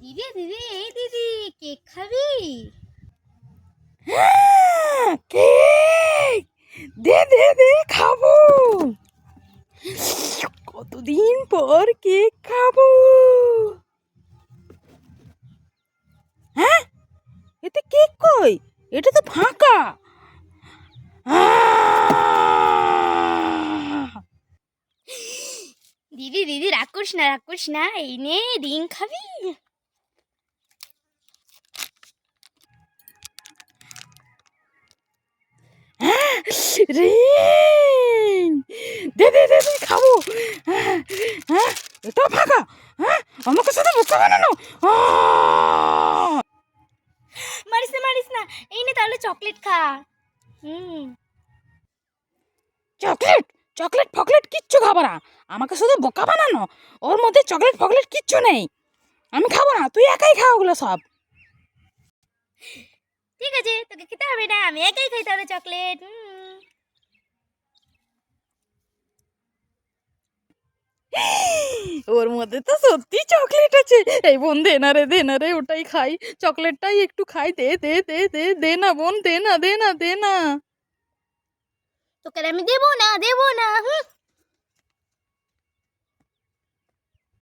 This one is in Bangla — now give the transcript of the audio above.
দিদি দিদি এই দিদি কেক খাবি? কেক দে দে দে খাবো। কতদিন পর কেক খাবো। হ্যাঁ, এতে কেক কই? এটা তো ফাঁকা। দিদি দিদি রাগ করিস না, এই নে রিং খাবি? রিং দে দে দে দে খাবো। এটা ফাঁকা। আমাকে সাথে বোকা বানানো। মারিস না, এই নে তাহলে চকলেট খা। চকলেট চকলেট ফকলেট কিচ্ছু খাবো না। আমাকে শুধু বোকা বানানো। ওর মধ্যে চকলেট ফকলেট কিচ্ছু নেই। আমি খাবো না, তুই একাই খা ওগুলো সব। ঠিক আছে, তোকে খেতে হবে না, আমি একাই খাই তাহলে চকলেট। ওর মধ্যে তো সত্যি চকলেট আছে। এই বোন দে না রে ওটাই খাই। চকলেটটাই একটু খাই। দে দে দে দে দে না বোন, দে না দে না দে না। তোকে আমি দেবো না।